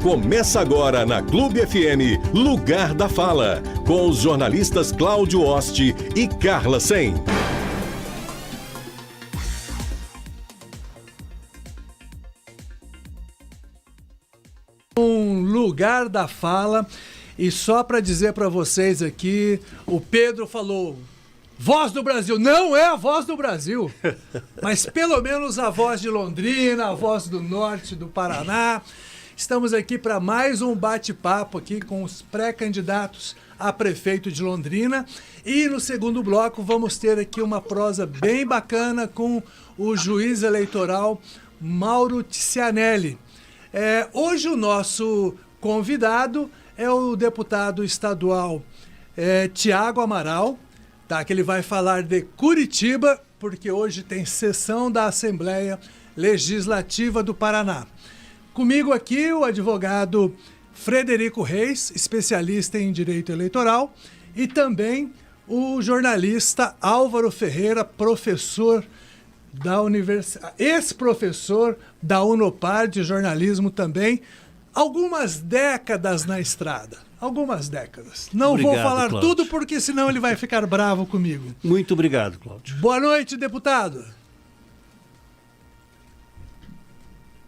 Começa agora na Clube FM, Lugar da Fala, com os jornalistas Cláudio Osti e Carla Sen. Lugar da Fala, e só para dizer para vocês aqui, o Pedro falou, voz do Brasil, não é a voz do Brasil, mas pelo menos a voz de Londrina, a voz do norte do Paraná. Estamos aqui para mais um bate-papo aqui com os pré-candidatos a prefeito de Londrina, e no segundo bloco vamos ter aqui uma prosa bem bacana com o juiz eleitoral Mauro Ticianelli. Hoje o nosso convidado é o deputado estadual Tiago Amaral, tá? Que ele vai falar de Curitiba, porque hoje tem sessão da Assembleia Legislativa do Paraná. Comigo aqui o advogado Frederico Reis, especialista em direito eleitoral, e também o jornalista Álvaro Ferreira, professor da universidade, ex-professor da Unopar de jornalismo também, algumas décadas na estrada, algumas décadas. Não obrigado, vou falar Cláudio. Tudo porque senão ele vai ficar bravo comigo. Muito obrigado, Cláudio. Boa noite, deputado.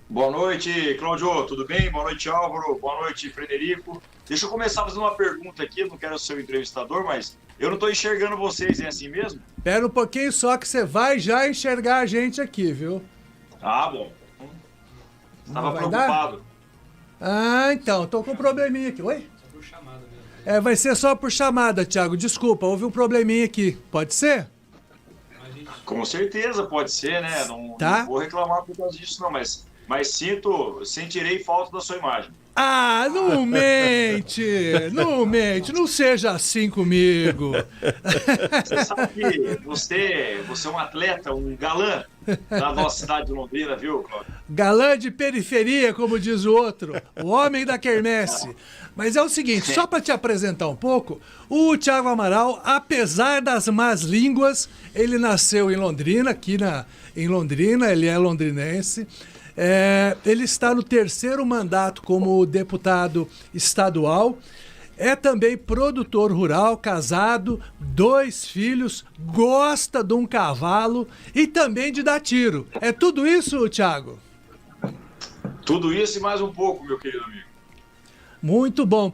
Boa noite, Cláudio, tudo bem? Boa noite, Álvaro. Boa noite, Frederico. Deixa eu começar fazendo uma pergunta aqui, eu não quero ser o entrevistador, mas eu não estou enxergando vocês, é assim mesmo? Espera um pouquinho só que você vai já enxergar a gente aqui, viu? Ah, bom. Estava preocupado. Ah, então, estou com um probleminha aqui. Oi? Só por chamada mesmo. Vai ser só por chamada, Thiago. Desculpa, houve um probleminha aqui. Pode ser? Com certeza pode ser, né? Não vou reclamar por causa disso, não, mas sentirei falta da sua imagem. Ah, não mente, não seja assim comigo. Você sabe que você é um atleta, um galã da nossa cidade de Londrina, viu, Cláudio? Galã de periferia, como diz o outro, o homem da quermesse. Mas é o seguinte, só para te apresentar um pouco, o Tiago Amaral, apesar das más línguas, ele nasceu em Londrina, em Londrina, ele é londrinense. Ele está no terceiro mandato como deputado estadual, é também produtor rural, casado, 2 filhos, gosta de um cavalo e também de dar tiro. É tudo isso, Thiago? Tudo isso e mais um pouco, meu querido amigo. Muito bom.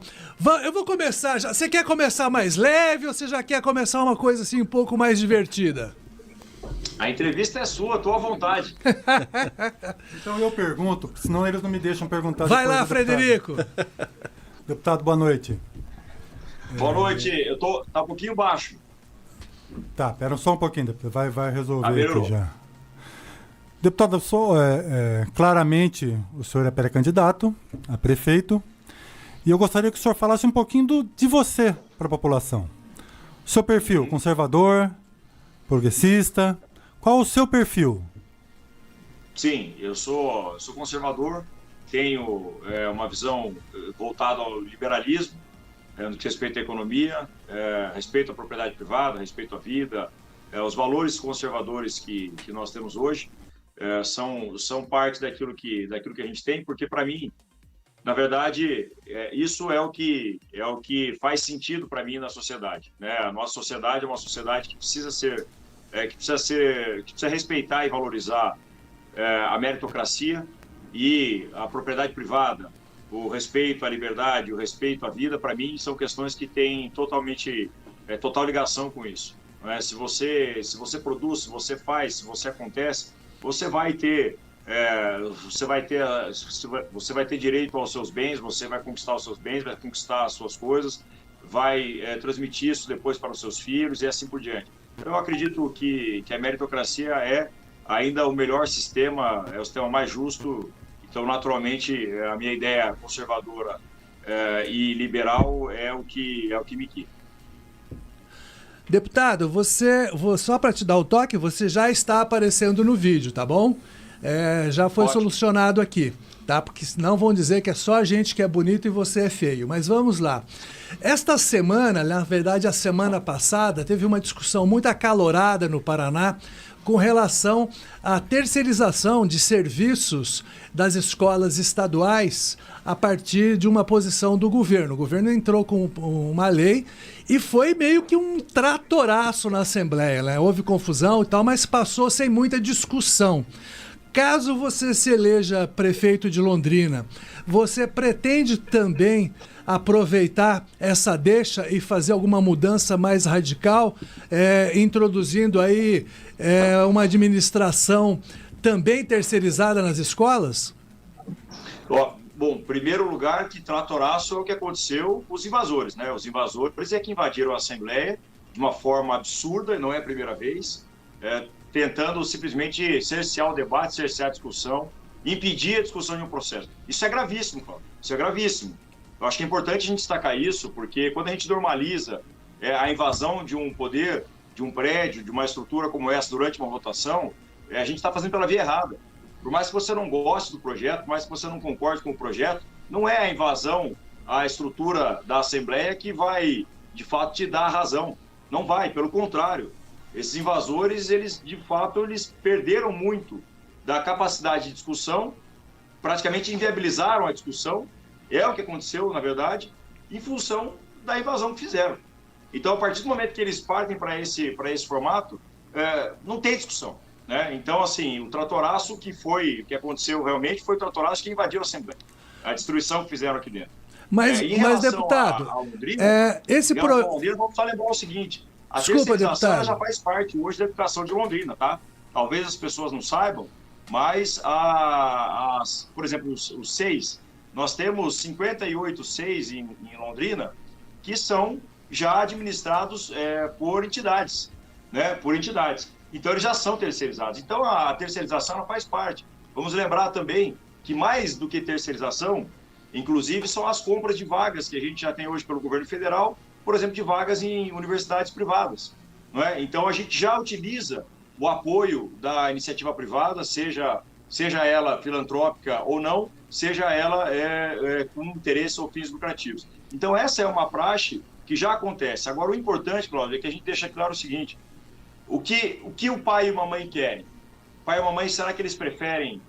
Eu vou começar já. Você quer começar mais leve ou você já quer começar uma coisa assim um pouco mais divertida? A entrevista é sua, estou à vontade. Então eu pergunto, senão eles não me deixam perguntar. Vai lá, Frederico. Deputado, boa noite. Boa noite, tá um pouquinho baixo. Tá, pera só um pouquinho, deputado, vai resolver aqui já. Deputado, claramente o senhor é pré-candidato a prefeito e eu gostaria que o senhor falasse um pouquinho de você para a população. O seu perfil, conservador, progressista, qual o seu perfil? Sim, eu sou conservador, tenho uma visão voltada ao liberalismo, no que respeita à economia, respeito à propriedade privada, respeito à vida, os valores conservadores que nós temos hoje são parte daquilo que a gente tem, porque para mim, na verdade, isso é o que faz sentido para mim na sociedade, né? A nossa sociedade é uma sociedade que precisa respeitar e valorizar a meritocracia e a propriedade privada, o respeito à liberdade, o respeito à vida. Para mim, são questões que têm total ligação com isso, né? Se você produz, se você faz, se você acontece, você vai ter direito aos seus bens, você vai conquistar os seus bens, vai conquistar as suas coisas, vai transmitir isso depois para os seus filhos e assim por diante. Eu acredito que a meritocracia é ainda o melhor sistema, é o sistema mais justo. Então, naturalmente, a minha ideia conservadora e liberal é o que me guia. Deputado, só para te dar o toque, você já está aparecendo no vídeo, tá bom? Já foi Ótimo. Solucionado aqui. tá? Porque senão vão dizer que é só a gente que é bonito e você é feio. Mas vamos lá. Esta semana, na verdade a semana passada, teve uma discussão muito acalorada no Paraná com relação à terceirização de serviços das escolas estaduais a partir de uma posição do governo. O governo entrou com uma lei e foi meio que um tratoraço na Assembleia, né? Houve confusão e tal, mas passou sem muita discussão. Caso você se eleja prefeito de Londrina, você pretende também aproveitar essa deixa e fazer alguma mudança mais radical, introduzindo aí uma administração também terceirizada nas escolas? Bom, em primeiro lugar, que tratoraço é o que aconteceu com os invasores, né? Os invasores é que invadiram a Assembleia de uma forma absurda, e não é a primeira vez, tentando simplesmente cercear o debate, cercear a discussão, impedir a discussão de um processo. Isso é gravíssimo, Cláudio. Isso é gravíssimo. Eu acho que é importante a gente destacar isso, porque quando a gente normaliza a invasão de um poder, de um prédio, de uma estrutura como essa durante uma votação, a gente está fazendo pela via errada. Por mais que você não goste do projeto, por mais que você não concorde com o projeto, não é a invasão à estrutura da Assembleia que vai, de fato, te dar a razão. Não vai, pelo contrário. Esses invasores, eles perderam muito da capacidade de discussão, praticamente inviabilizaram a discussão, é o que aconteceu, na verdade, em função da invasão que fizeram. Então, a partir do momento que eles partem para esse formato, não tem discussão, né? Então, assim, o tratoraço o que aconteceu realmente foi o tratoraço que invadiu a Assembleia, a destruição que fizeram aqui dentro. Mas deputado, Londrina, vamos só lembrar o seguinte, a terceirização já faz parte hoje da educação de Londrina, tá? Talvez as pessoas não saibam, mas, por exemplo, os SEIs, nós temos 58 SEIs em Londrina que são já administrados por entidades, né? Por entidades. Então, eles já são terceirizados. Então, a terceirização ela faz parte. Vamos lembrar também que mais do que terceirização, inclusive, são as compras de vagas que a gente já tem hoje pelo governo federal, por exemplo, de vagas em universidades privadas, não é? Então, a gente já utiliza o apoio da iniciativa privada, seja ela filantrópica ou não, seja ela com interesse ou fins lucrativos. Então, essa é uma praxe que já acontece. Agora, o importante, Cláudio, é que a gente deixa claro o seguinte, o que o pai e a mamãe querem? O pai e a mamãe, será que eles preferem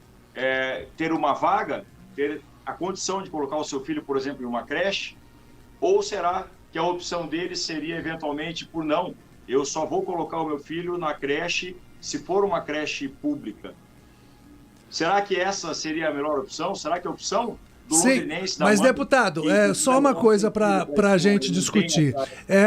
ter uma vaga, ter a condição de colocar o seu filho, por exemplo, em uma creche? Ou será que a opção deles seria, eventualmente, por não, eu só vou colocar o meu filho na creche se for uma creche pública? Será que essa seria a melhor opção? Será que a opção do londrinense... Mas, deputado, só uma coisa para a gente discutir.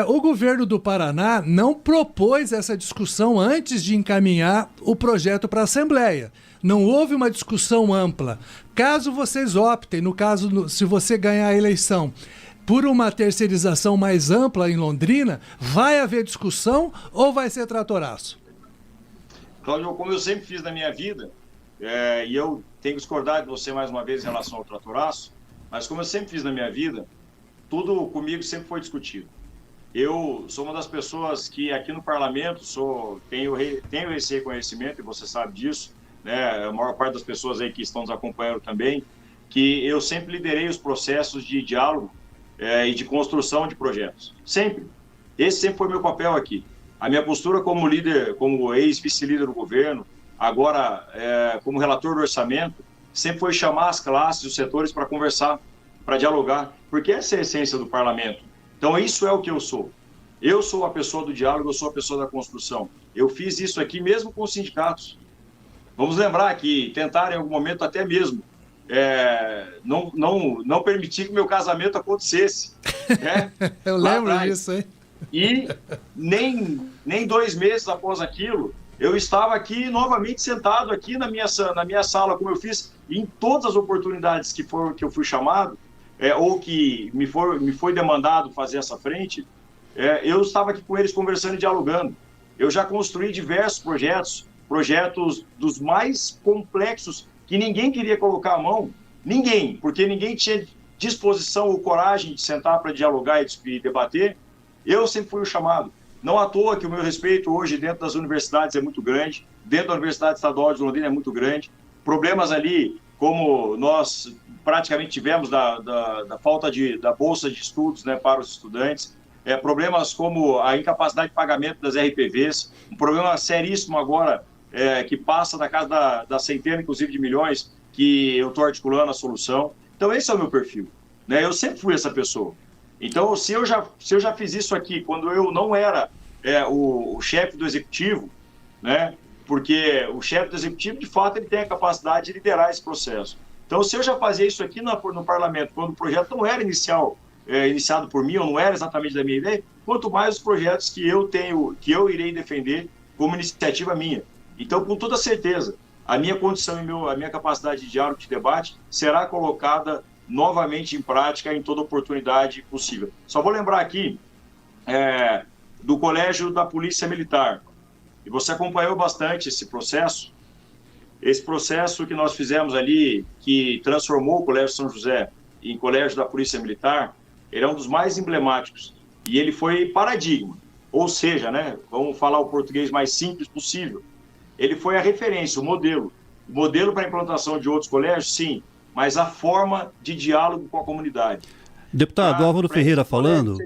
O governo do Paraná não propôs essa discussão antes de encaminhar o projeto para a Assembleia. Não houve uma discussão ampla. Caso vocês optem, no caso, se você ganhar a eleição, por uma terceirização mais ampla em Londrina, vai haver discussão ou vai ser tratoraço? Cláudio, como eu sempre fiz na minha vida, e eu tenho discordado de você mais uma vez em relação ao tratoraço, mas como eu sempre fiz na minha vida, tudo comigo sempre foi discutido. Eu sou uma das pessoas que aqui no parlamento tenho esse reconhecimento, e você sabe disso, né? A maior parte das pessoas aí que estão nos acompanhando também, que eu sempre liderei os processos de diálogo e de construção de projetos. Sempre. Esse sempre foi meu papel aqui. A minha postura como líder, como ex-vice-líder do governo, agora como relator do orçamento, sempre foi chamar as classes, os setores para conversar, para dialogar, porque essa é a essência do parlamento. Então, isso é o que eu sou. Eu sou a pessoa do diálogo, eu sou a pessoa da construção. Eu fiz isso aqui mesmo com os sindicatos. Vamos lembrar que tentaram em algum momento até mesmo não permitir que meu casamento acontecesse. Né? Eu lembro disso, hein? E nem 2 meses após aquilo, eu estava aqui novamente sentado aqui na minha sala, como eu fiz em todas as oportunidades que eu fui chamado, ou que me foi demandado fazer essa frente, eu estava aqui com eles conversando e dialogando. Eu já construí diversos projetos dos mais complexos que ninguém queria colocar a mão, porque ninguém tinha disposição ou coragem de sentar para dialogar e debater. Eu sempre fui o chamado. Não à toa que o meu respeito hoje dentro das universidades é muito grande, dentro da Universidade Estadual de Londrina é muito grande. Problemas ali como nós praticamente tivemos da falta da bolsa de estudos, né, para os estudantes, problemas como a incapacidade de pagamento das RPVs, um problema seríssimo agora, que passa da casa da centena, inclusive, de milhões, que eu estou articulando a solução. Então, esse é o meu perfil, né? Eu sempre fui essa pessoa. Então, se eu já fiz isso aqui, quando eu não era o chefe do executivo, né? Porque o chefe do executivo, de fato, ele tem a capacidade de liderar esse processo. Então, se eu já fazia isso aqui no parlamento, quando o projeto não era iniciado por mim, ou não era exatamente da minha ideia, quanto mais os projetos que eu irei defender como iniciativa minha. Então, com toda certeza, a minha condição e a minha capacidade de diálogo, de debate, será colocada novamente em prática em toda oportunidade possível. Só vou lembrar aqui do Colégio da Polícia Militar. E você acompanhou bastante esse processo que nós fizemos ali, que transformou o Colégio São José em Colégio da Polícia Militar, ele é um dos mais emblemáticos. E ele foi paradigma. Ou seja, né, vamos falar o português mais simples possível. Ele foi a referência, o modelo. O modelo para a implantação de outros colégios, sim, mas a forma de diálogo com a comunidade. Deputado Álvaro Ferreira falando.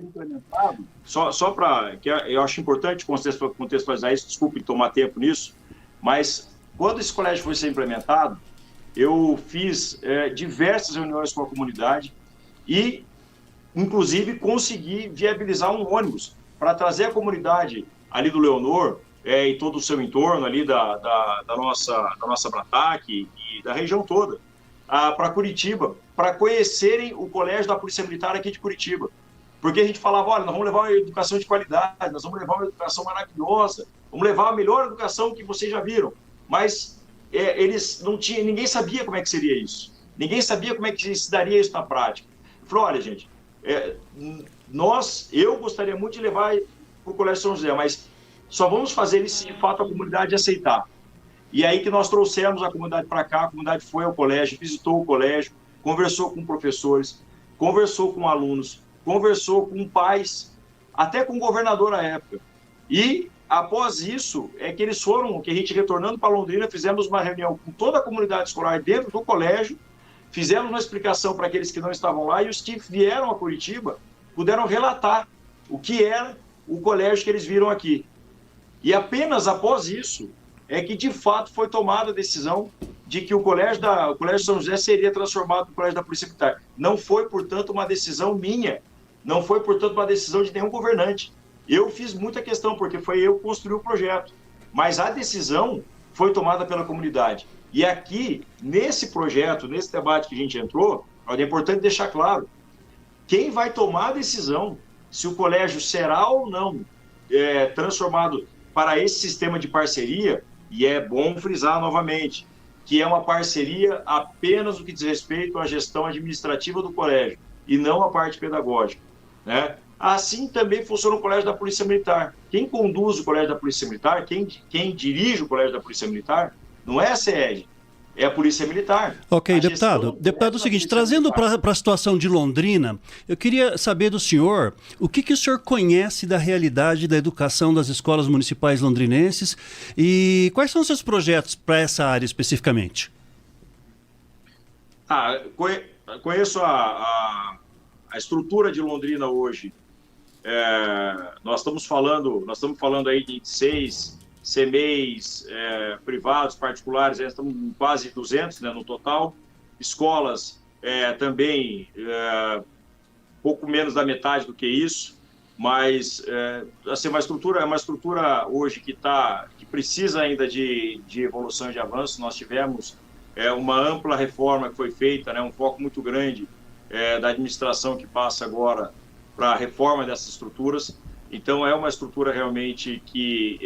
Só para, que eu acho importante contextualizar isso, desculpe tomar tempo nisso, mas quando esse colégio foi ser implementado, eu fiz diversas reuniões com a comunidade e, inclusive, consegui viabilizar um ônibus para trazer a comunidade ali do Leonor e todo o seu entorno ali da nossa Brataque e da região toda, para Curitiba, para conhecerem o Colégio da Polícia Militar aqui de Curitiba. Porque a gente falava, olha, nós vamos levar uma educação de qualidade, nós vamos levar uma educação maravilhosa, vamos levar a melhor educação que vocês já viram. Mas eles não tinham, ninguém sabia como é que seria isso. Ninguém sabia como é que se daria isso na prática. Eu falei, olha, gente, eu gostaria muito de levar para o Colégio São José, mas só vamos fazer isso se de fato a comunidade aceitar. E aí que nós trouxemos a comunidade para cá, a comunidade foi ao colégio, visitou o colégio, conversou com professores, conversou com alunos, conversou com pais, até com o governador à época. E, após isso, que eles foram, que a gente retornando para Londrina, fizemos uma reunião com toda a comunidade escolar dentro do colégio, fizemos uma explicação para aqueles que não estavam lá, e os que vieram a Curitiba puderam relatar o que era o colégio que eles viram aqui. E apenas após isso que de fato foi tomada a decisão de que o Colégio São José seria transformado no Colégio da Polícia Militar. Não foi, portanto, uma decisão minha, não foi, portanto, uma decisão de nenhum governante. Eu fiz muita questão, porque foi eu que construí o projeto, mas a decisão foi tomada pela comunidade. E aqui, nesse projeto, nesse debate que a gente entrou, é importante deixar claro, quem vai tomar a decisão se o colégio será ou não transformado para esse sistema de parceria, e é bom frisar novamente, que é uma parceria apenas no que diz respeito à gestão administrativa do colégio, e não a parte pedagógica, né? Assim também funciona o Colégio da Polícia Militar. Quem conduz o Colégio da Polícia Militar, quem dirige o Colégio da Polícia Militar, não é a SED, é a Polícia Militar. Ok, deputado. Deputado, é o seguinte, trazendo para a situação de Londrina, eu queria saber do senhor, o que o senhor conhece da realidade da educação das escolas municipais londrinenses e quais são os seus projetos para essa área especificamente? Conheço a estrutura de Londrina hoje. Nós estamos falando aí de 6 CMEs privados, particulares, estamos em quase 200, né, no total. Escolas também pouco menos da metade do que isso, mas assim, uma estrutura hoje que precisa ainda de evolução e de avanço. Nós tivemos uma ampla reforma que foi feita, né, um foco muito grande da administração que passa agora para a reforma dessas estruturas. Então é uma estrutura realmente que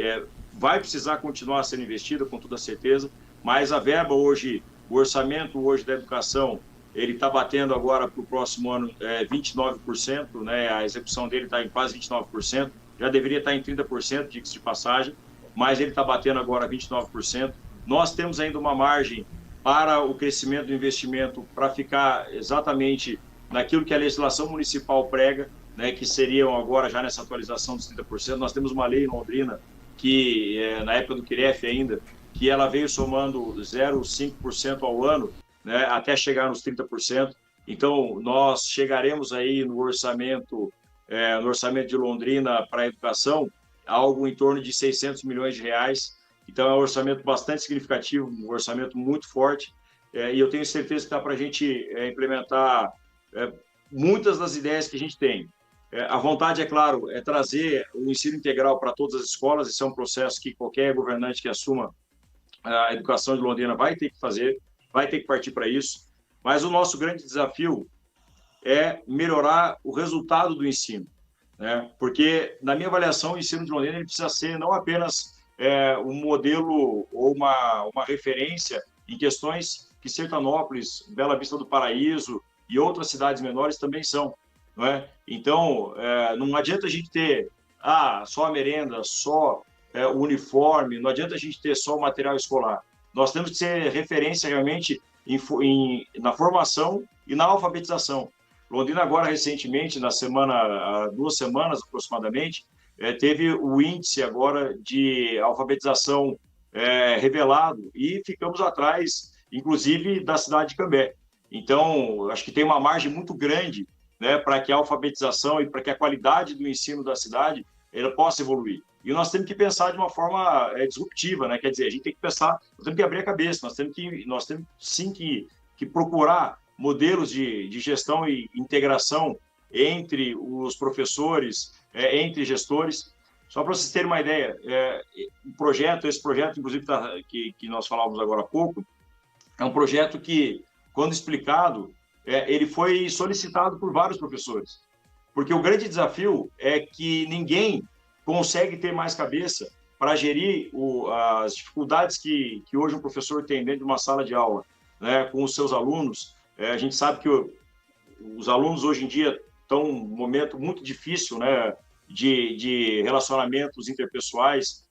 vai precisar continuar sendo investida, com toda certeza, mas a verba hoje, o orçamento hoje da educação, ele está batendo agora para o próximo ano 29%, né? A execução dele está em quase 29%, já deveria estar em 30%, diga-se de passagem, mas ele está batendo agora 29%. Nós temos ainda uma margem para o crescimento do investimento para ficar exatamente naquilo que a legislação municipal prega, né? Que seriam agora já nessa atualização dos 30%. Nós temos uma lei em Londrina que na época do Quiref ainda, que ela veio somando 0,5% ao ano, né, até chegar nos 30%. Então, nós chegaremos aí no orçamento de Londrina para a educação, algo em torno de 600 milhões de reais. Então, é um orçamento bastante significativo, um orçamento muito forte, e eu tenho certeza que dá para a gente implementar muitas das ideias que a gente tem. A vontade, é claro, é trazer o ensino integral para todas as escolas. Esse é um processo que qualquer governante que assuma a educação de Londrina vai ter que fazer, vai ter que partir para isso. Mas o nosso grande desafio é melhorar o resultado do ensino, né? Porque, na minha avaliação, o ensino de Londrina ele precisa ser não apenas um modelo ou uma referência em questões que Sertanópolis, Bela Vista do Paraíso e outras cidades menores também são, não é? Então, não adianta a gente ter só a merenda, só o uniforme, não adianta a gente ter só o material escolar. Nós temos que ser referência realmente na formação e na alfabetização. Londrina agora, recentemente, há 2 semanas aproximadamente, teve o índice agora de alfabetização revelado e ficamos atrás, inclusive, da cidade de Cambé. Então, acho que tem uma margem muito grande, né, para que a alfabetização e para que a qualidade do ensino da cidade ela possa evoluir. E nós temos que pensar de uma forma disruptiva, né? Quer dizer, a gente tem que pensar, nós temos que abrir a cabeça, nós temos sim que procurar modelos de gestão e integração entre os professores, entre gestores. Só para vocês terem uma ideia, esse projeto, inclusive, que nós falávamos agora há pouco, é um projeto que, quando explicado, ele foi solicitado por vários professores. Porque o grande desafio é que ninguém consegue ter mais cabeça para gerir as dificuldades que hoje um professor tem dentro de uma sala de aula, né, com os seus alunos. A gente sabe que os alunos hoje em dia estão num momento muito difícil, né, de relacionamentos interpessoais,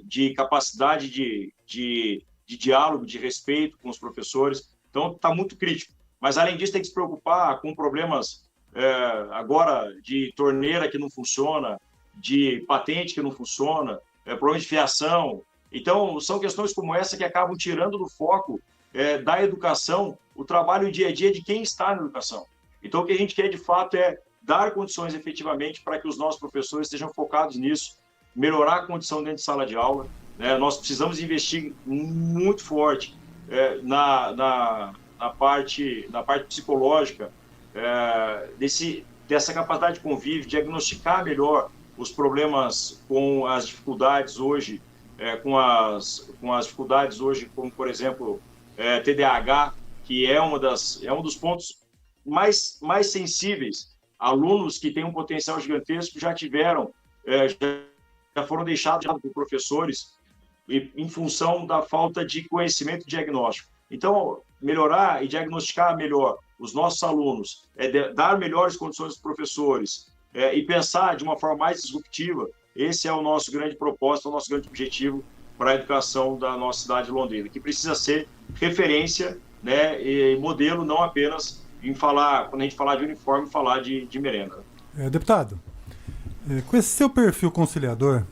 de capacidade de diálogo, de respeito com os professores. Então, está muito crítico. Mas, além disso, tem que se preocupar com problemas agora de torneira que não funciona, de patente que não funciona, problemas de fiação. Então, são questões como essa que acabam tirando do foco da educação o trabalho dia a dia de quem está na educação. Então, o que a gente quer, de fato, é dar condições efetivamente para que os nossos professores estejam focados nisso, melhorar a condição dentro de sala de aula, né? Nós precisamos investir muito forte na parte psicológica, dessa capacidade de convívio, diagnosticar melhor os problemas com as dificuldades hoje, com as dificuldades hoje, como, por exemplo, TDAH, que é um dos pontos mais sensíveis. Alunos que têm um potencial gigantesco já foram deixados por professores em função da falta de conhecimento e diagnóstico. Então, melhorar e diagnosticar melhor os nossos alunos, dar melhores condições aos professores e pensar de uma forma mais disruptiva, esse é o nosso grande propósito, o nosso grande objetivo para a educação da nossa cidade de Londrina, que precisa ser referência, né, e modelo, não apenas quando a gente falar de uniforme, falar de merenda. Deputado, com esse seu perfil conciliador,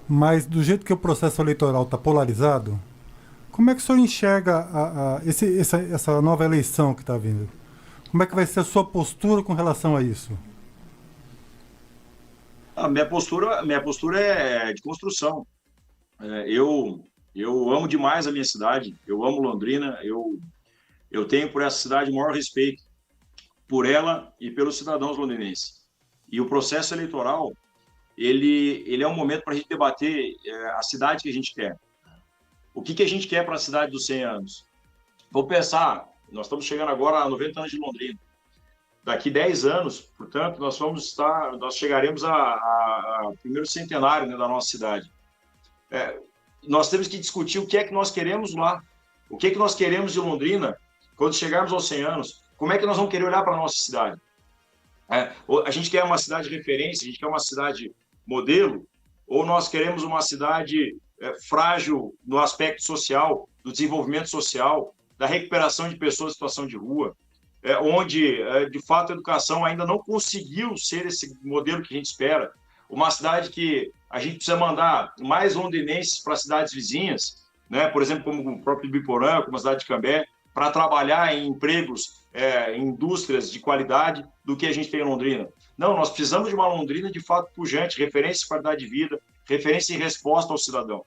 mas do jeito que o processo eleitoral está polarizado, como é que o senhor enxerga essa nova eleição que está vindo? Como é que vai ser a sua postura com relação a isso? A minha postura é de construção. Eu amo demais a minha cidade, eu amo Londrina, eu tenho por essa cidade o maior respeito por ela e pelos cidadãos londrinenses. E o processo eleitoral, ele é um momento para a gente debater a cidade que a gente quer. O que a gente quer para a cidade dos 100 anos? Vou pensar, nós estamos chegando agora a 90 anos de Londrina. Daqui 10 anos, portanto, nós chegaremos ao primeiro centenário, né, da nossa cidade. Nós temos que discutir o que é que nós queremos lá. O que é que nós queremos de Londrina quando chegarmos aos 100 anos? Como é que nós vamos querer olhar para a nossa cidade? A gente quer uma cidade de referência, a gente quer uma cidade modelo, ou nós queremos uma cidade frágil no aspecto social, do desenvolvimento social, da recuperação de pessoas em situação de rua, onde, de fato, a educação ainda não conseguiu ser esse modelo que a gente espera. Uma cidade que a gente precisa mandar mais londrinenses para cidades vizinhas, né? Por exemplo, como o próprio Biporã, como a cidade de Cambé, para trabalhar em empregos, em indústrias de qualidade do que a gente tem em Londrina. Não, nós precisamos de uma Londrina de fato pujante, referência em qualidade de vida, referência em resposta ao cidadão.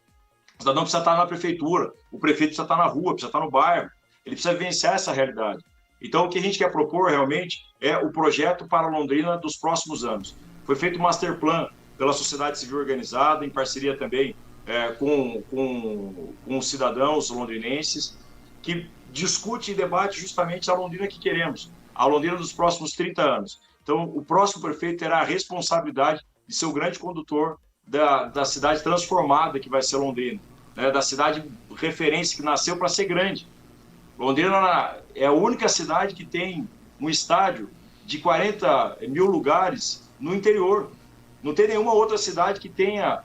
O cidadão precisa estar na prefeitura, o prefeito precisa estar na rua, precisa estar no bairro, ele precisa vivenciar essa realidade. Então, o que a gente quer propor realmente é o projeto para Londrina dos próximos anos. Foi feito um master plan pela sociedade civil organizada, em parceria também com os cidadãos londrinenses, que discute e debate justamente a Londrina que queremos, a Londrina dos próximos 30 anos. Então, o próximo prefeito terá a responsabilidade de ser o grande condutor da cidade transformada que vai ser Londrina, né? Da cidade referência que nasceu para ser grande. Londrina é a única cidade que tem um estádio de 40 mil lugares no interior. Não tem nenhuma outra cidade que tenha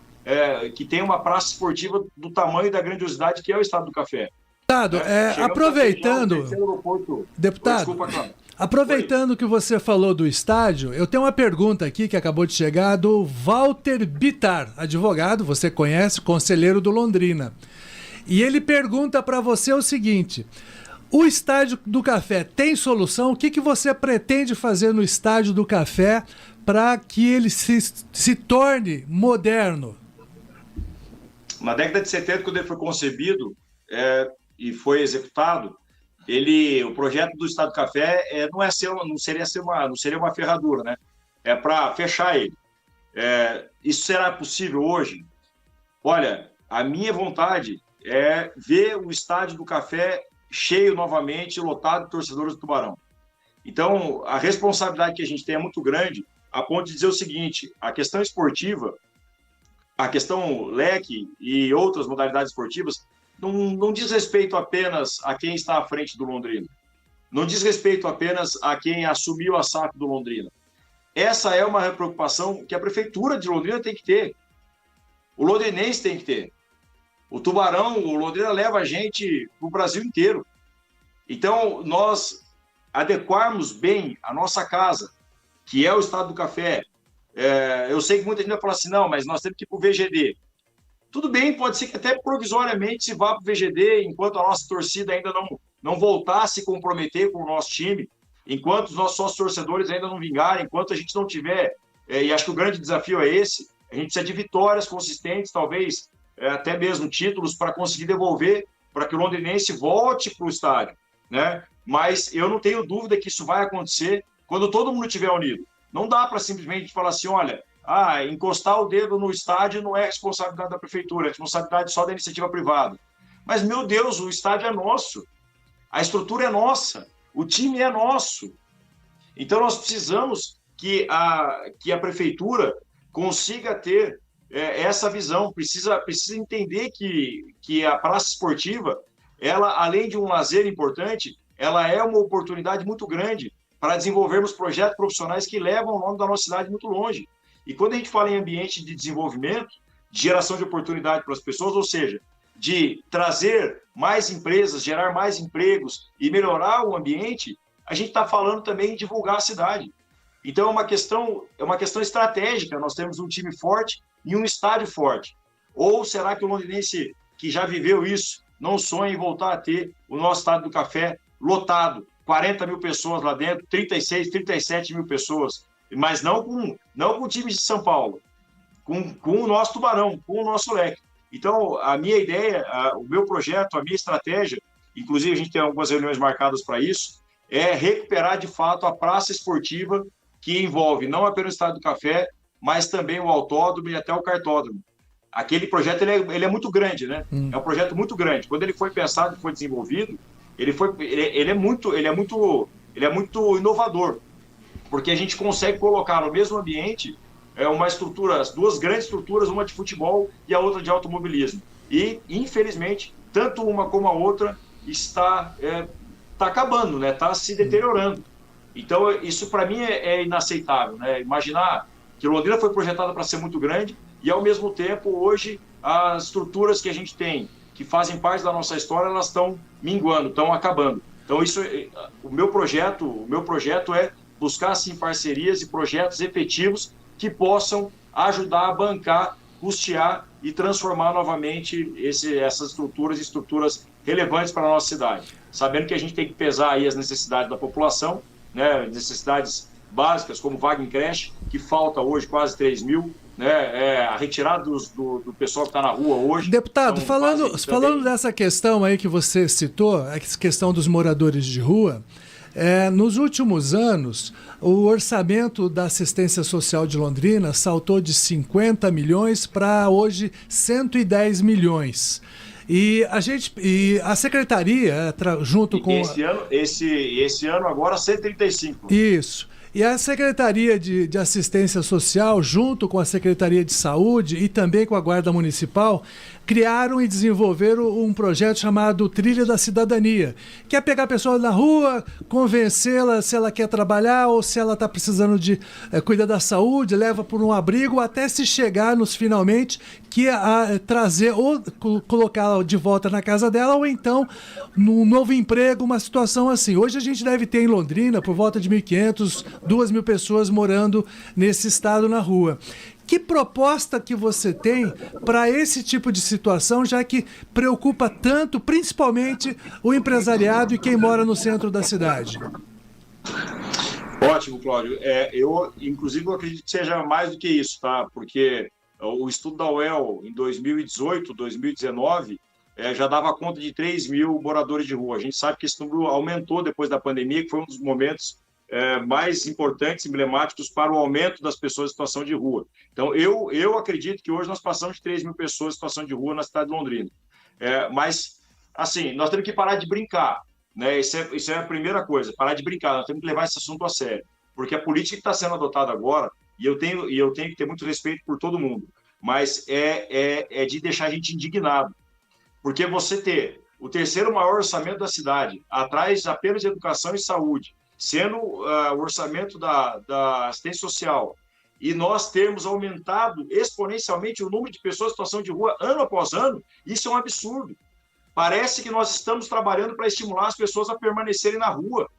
uma praça esportiva do tamanho e da grandiosidade que é o Estado do Café. Deputado, aproveitando, deputado, aproveitando que você falou do estádio, eu tenho uma pergunta aqui que acabou de chegar do Walter Bittar, advogado, você conhece, conselheiro do Londrina. E ele pergunta para você o seguinte: o Estádio do Café tem solução? O que você pretende fazer no Estádio do Café para que ele se torne moderno? Na década de 70, quando ele foi concebido e foi executado, o projeto do Estádio do Café não seria uma ferradura, né? É para fechar ele. Isso será possível hoje? Olha, a minha vontade é ver o Estádio do Café cheio novamente, lotado de torcedores do Tubarão. Então, a responsabilidade que a gente tem é muito grande, a ponto de dizer o seguinte: a questão esportiva, a questão leque e outras modalidades esportivas não diz respeito apenas a quem está à frente do Londrina. Não diz respeito apenas a quem assumiu a SAF do Londrina. Essa é uma preocupação que a prefeitura de Londrina tem que ter. O londrinense tem que ter. O Tubarão, o Londrina leva a gente para o Brasil inteiro. Então, nós adequarmos bem a nossa casa, que é o Estádio do Café. Eu sei que muita gente vai falar assim, não, mas nós temos que ir para o VGD. Tudo bem, pode ser que até provisoriamente se vá para o VGD, enquanto a nossa torcida ainda não voltar a se comprometer com o nosso time, enquanto os nossos sócios torcedores ainda não vingarem, enquanto a gente não tiver, e acho que o grande desafio é esse, a gente precisa de vitórias consistentes, talvez até mesmo títulos, para conseguir devolver, para que o londrinense volte para o estádio, né? Mas eu não tenho dúvida que isso vai acontecer quando todo mundo estiver unido. Não dá para simplesmente falar assim, olha, encostar o dedo no estádio não é responsabilidade da prefeitura, é responsabilidade só da iniciativa privada. Mas, meu Deus, o estádio é nosso, a estrutura é nossa, o time é nosso. Então, nós precisamos que a prefeitura consiga ter essa visão, precisa entender que a praça esportiva, ela, além de um lazer importante, ela é uma oportunidade muito grande para desenvolvermos projetos profissionais que levam o nome da nossa cidade muito longe. E quando a gente fala em ambiente de desenvolvimento, de geração de oportunidade para as pessoas, ou seja, de trazer mais empresas, gerar mais empregos e melhorar o ambiente, a gente está falando também em divulgar a cidade. Então é uma questão estratégica, nós temos um time forte e um estádio forte. Ou será que o londrinense que já viveu isso não sonha em voltar a ter o nosso Estádio do Café lotado, 40 mil pessoas lá dentro, 36, 37 mil pessoas, mas não com o time de São Paulo, com o nosso Tubarão, com o nosso leque. Então, a minha ideia, o meu projeto, a minha estratégia, inclusive a gente tem algumas reuniões marcadas para isso, é recuperar de fato a praça esportiva que envolve não apenas o Estádio do Café, mas também o autódromo e até o cartódromo. Aquele projeto ele é muito grande, né? É um projeto muito grande. Quando ele foi pensado e foi desenvolvido, ele é muito inovador, porque a gente consegue colocar no mesmo ambiente uma estrutura, as duas grandes estruturas, uma de futebol e a outra de automobilismo. E, infelizmente, tanto uma como a outra está acabando, né? Está se deteriorando. Então, isso para mim é inaceitável, né? Imaginar que Londrina foi projetada para ser muito grande e, ao mesmo tempo, hoje, as estruturas que a gente tem, que fazem parte da nossa história, elas estão minguando, estão acabando. Então, o meu projeto é buscar, sim, parcerias e projetos efetivos que possam ajudar a bancar, custear e transformar novamente essas estruturas em estruturas relevantes para a nossa cidade, sabendo que a gente tem que pesar aí as necessidades da população, né, necessidades básicas como vaga em creche, que falta hoje quase 3 mil, né, a retirada do pessoal que está na rua hoje. Deputado, falando dessa questão aí que você citou, a questão dos moradores de rua, nos últimos anos, o orçamento da assistência social de Londrina saltou de 50 milhões para hoje 110 milhões. E a secretaria, junto com... Esse ano agora 135. Isso. E a Secretaria de Assistência Social, junto com a Secretaria de Saúde e também com a Guarda Municipal, criaram e desenvolveram um projeto chamado Trilha da Cidadania, que é pegar a pessoa na rua, convencê-la se ela quer trabalhar ou se ela está precisando de cuidar da saúde, leva por um abrigo, até se chegar nos finalmente, que trazer ou colocá-la de volta na casa dela, ou então num novo emprego, uma situação assim. Hoje a gente deve ter em Londrina por volta de 1.500, 2.000 pessoas morando nesse estado na rua. Que proposta que você tem para esse tipo de situação, já que preocupa tanto, principalmente, o empresariado e quem mora no centro da cidade? Ótimo, Cláudio. Eu, inclusive, eu acredito que seja mais do que isso, tá? Porque o estudo da UEL em 2018, 2019, já dava conta de 3 mil moradores de rua. A gente sabe que esse número aumentou depois da pandemia, que foi um dos momentos mais importantes, emblemáticos para o aumento das pessoas em situação de rua. Então, eu acredito que hoje nós passamos de 3 mil pessoas em situação de rua na cidade de Londrina. Mas, assim, nós temos que parar de brincar, né? Isso é a primeira coisa, parar de brincar, nós temos que levar esse assunto a sério, porque a política que está sendo adotada agora, e eu tenho que ter muito respeito por todo mundo, mas é de deixar a gente indignado, porque você ter o terceiro maior orçamento da cidade, atrás apenas de educação e saúde, sendo o orçamento da assistência social, e nós termos aumentado exponencialmente o número de pessoas em situação de rua ano após ano, isso é um absurdo. Parece que nós estamos trabalhando para estimular as pessoas a permanecerem na rua.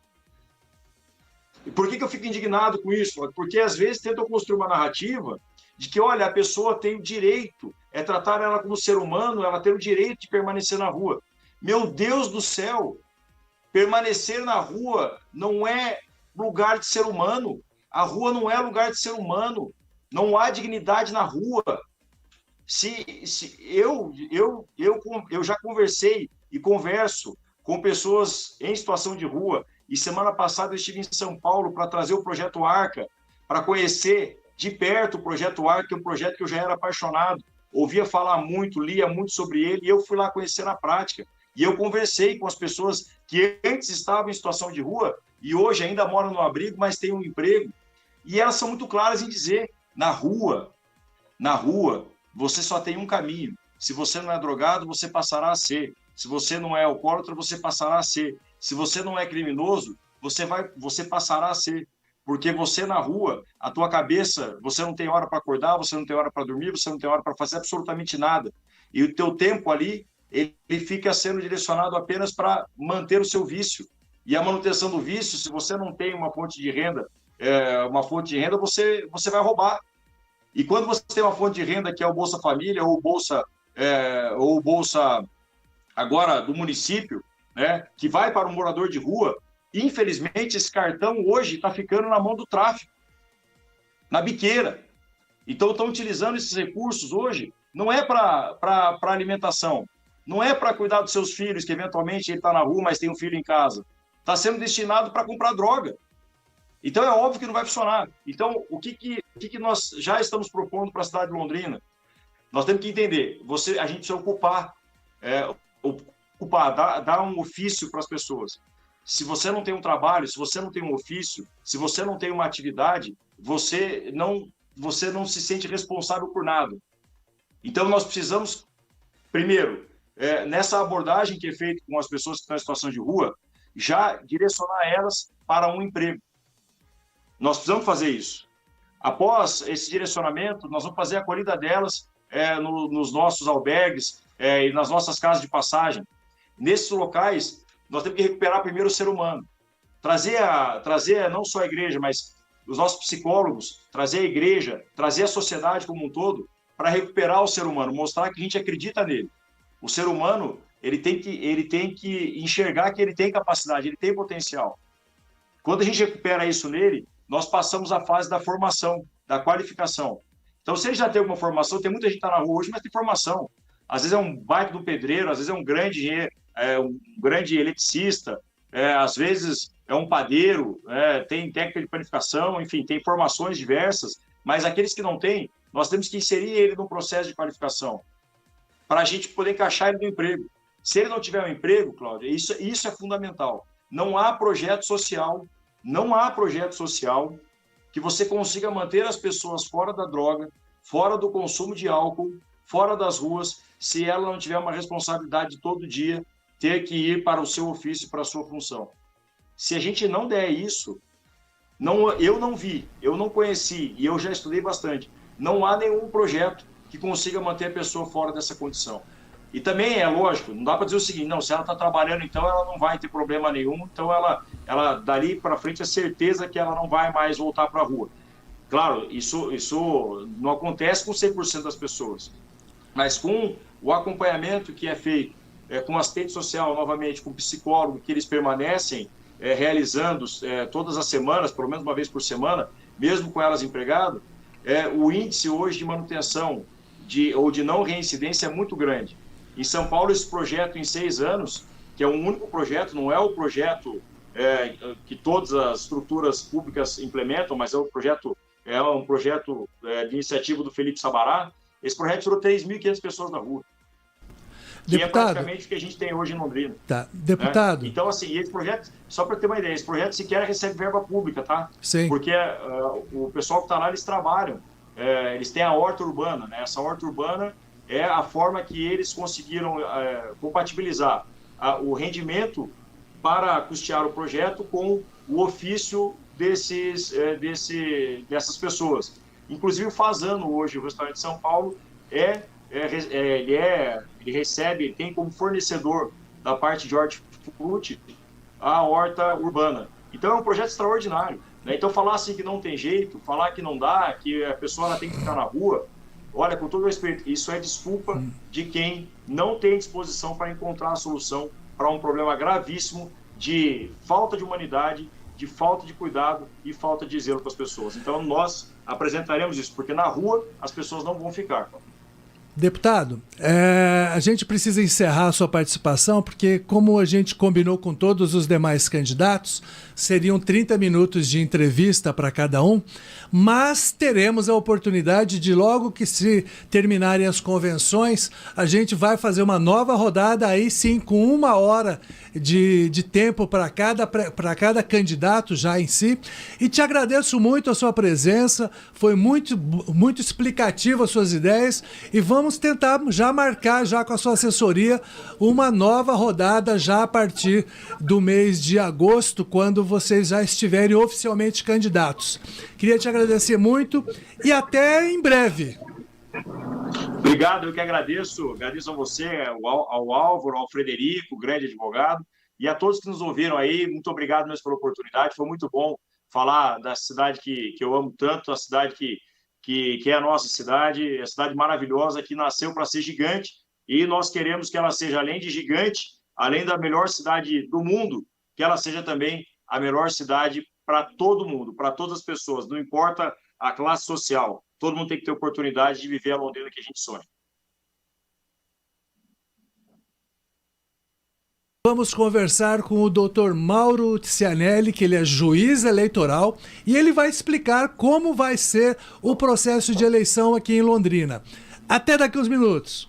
E por que eu fico indignado com isso? Porque às vezes tentam construir uma narrativa de que, olha, a pessoa tem o direito, tratar ela como ser humano, ela tem o direito de permanecer na rua. Meu Deus do céu! Permanecer na rua não é lugar de ser humano. A rua não é lugar de ser humano. Não há dignidade na rua. Eu já conversei e converso com pessoas em situação de rua, e semana passada eu estive em São Paulo para trazer o Projeto Arca, para conhecer de perto o Projeto Arca, que é um projeto que eu já era apaixonado, ouvia falar muito, lia muito sobre ele, e eu fui lá conhecer na prática. E eu conversei com as pessoas que antes estavam em situação de rua e hoje ainda moram no abrigo, mas têm um emprego. E elas são muito claras em dizer, na rua, você só tem um caminho. Se você não é drogado, você passará a ser. Se você não é alcoólatra, você passará a ser. Se você não é criminoso, você passará a ser. Porque você na rua, a tua cabeça, você não tem hora para acordar, você não tem hora para dormir, você não tem hora para fazer absolutamente nada. E o teu tempo ali, ele fica sendo direcionado apenas para manter o seu vício. E a manutenção do vício, se você não tem uma fonte de renda, você vai roubar. E quando você tem uma fonte de renda que é o Bolsa Família ou o Bolsa agora do município, né, que vai para um morador de rua, infelizmente esse cartão hoje está ficando na mão do tráfico, na biqueira. Então estão utilizando esses recursos hoje, não é para alimentação, não é para cuidar dos seus filhos, que eventualmente ele está na rua, mas tem um filho em casa. Está sendo destinado para comprar droga. Então é óbvio que não vai funcionar. Então, o que nós já estamos propondo para a cidade de Londrina? Nós temos que entender, a gente precisa dar um ofício para as pessoas. Se você não tem um trabalho, se você não tem um ofício, se você não tem uma atividade, você não se sente responsável por nada. Então nós precisamos, primeiro, nessa abordagem que é feita com as pessoas que estão em situação de rua, já direcionar elas para um emprego. Nós precisamos fazer isso. Após esse direcionamento, nós vamos fazer a acolhida delas nos nossos albergues e nas nossas casas de passagem. Nesses locais, nós temos que recuperar primeiro o ser humano. Trazer não só a igreja, mas os nossos psicólogos, trazer a igreja, trazer a sociedade como um todo, para recuperar o ser humano, mostrar que a gente acredita nele. O ser humano, ele tem que enxergar que ele tem capacidade, ele tem potencial. Quando a gente recupera isso nele, nós passamos a fase da formação, da qualificação. Então, se ele já tem alguma formação, tem muita gente que está na rua hoje, mas tem formação. Às vezes é um baita do pedreiro, às vezes é um grande engenheiro, um grande eletricista, às vezes é um padeiro, tem técnica de planificação, enfim, tem formações diversas, mas aqueles que não têm, nós temos que inserir ele no processo de qualificação para a gente poder encaixar ele no emprego. Se ele não tiver um emprego, Cláudio, isso é fundamental. Não há projeto social que você consiga manter as pessoas fora da droga, fora do consumo de álcool, fora das ruas, se ela não tiver uma responsabilidade de todo dia ter que ir para o seu ofício, para a sua função. Se a gente não der isso, eu não vi, eu não conheci, e eu já estudei bastante, não há nenhum projeto que consiga manter a pessoa fora dessa condição. E também é lógico, não dá para dizer o seguinte, não, se ela está trabalhando, então ela não vai ter problema nenhum, então ela dali para frente é certeza que ela não vai mais voltar para a rua. Claro, isso não acontece com 100% das pessoas, mas com o acompanhamento que é feito, com assistente social, novamente, com psicólogo, que eles permanecem realizando todas as semanas, pelo menos uma vez por semana, mesmo com elas empregadas, o índice hoje de manutenção ou de não reincidência é muito grande. Em São Paulo, esse projeto em 6 anos, que é um único projeto, não é o projeto que todas as estruturas públicas implementam, mas é um projeto de iniciativa do Felipe Sabará, esse projeto tirou 3.500 pessoas da rua. Que é praticamente o que a gente tem hoje em Londrina. Tá. Deputado. Então, assim, esse projeto, só para ter uma ideia, esse projeto sequer recebe verba pública, tá? Sim. Porque o pessoal que está lá, eles trabalham, eles têm a horta urbana, né? Essa horta urbana é a forma que eles conseguiram compatibilizar o rendimento para custear o projeto com o ofício dessas pessoas. Inclusive, o Fazano, hoje, o restaurante de São Paulo, ele recebe, tem como fornecedor da parte de hortifruti a horta urbana. Então, é um projeto extraordinário, né? Então, falar assim que não tem jeito, falar que não dá, que a pessoa ela tem que ficar na rua, olha, com todo respeito, isso é desculpa de quem não tem disposição para encontrar a solução para um problema gravíssimo de falta de humanidade, de falta de cuidado e falta de zelo para as pessoas. Então, nós apresentaremos isso, porque na rua as pessoas não vão ficar. Deputado, a gente precisa encerrar a sua participação, porque como a gente combinou com todos os demais candidatos, seriam 30 minutos de entrevista para cada um, mas teremos a oportunidade de, logo que se terminarem as convenções, a gente vai fazer uma nova rodada, aí sim, com 1 hora de tempo para cada candidato já em si. E te agradeço muito a sua presença, foi muito, muito explicativa as suas ideias, e vamos tentar já marcar já com a sua assessoria uma nova rodada já a partir do mês de agosto, quando vocês já estiverem oficialmente candidatos. Queria te agradecer muito e até em breve. Obrigado, eu que agradeço a você, ao Álvaro, ao Frederico, grande advogado, e a todos que nos ouviram aí, muito obrigado mesmo pela oportunidade, foi muito bom falar da cidade que eu amo tanto, a cidade que é a nossa cidade, é a cidade maravilhosa que nasceu para ser gigante, e nós queremos que ela seja, além de gigante, além da melhor cidade do mundo, que ela seja também a melhor cidade para todo mundo, para todas as pessoas, não importa a classe social, todo mundo tem que ter oportunidade de viver a Londrina que a gente sonha. Vamos conversar com o Dr. Mauro Ticianelli, que ele é juiz eleitoral, e ele vai explicar como vai ser o processo de eleição aqui em Londrina. Até daqui uns minutos.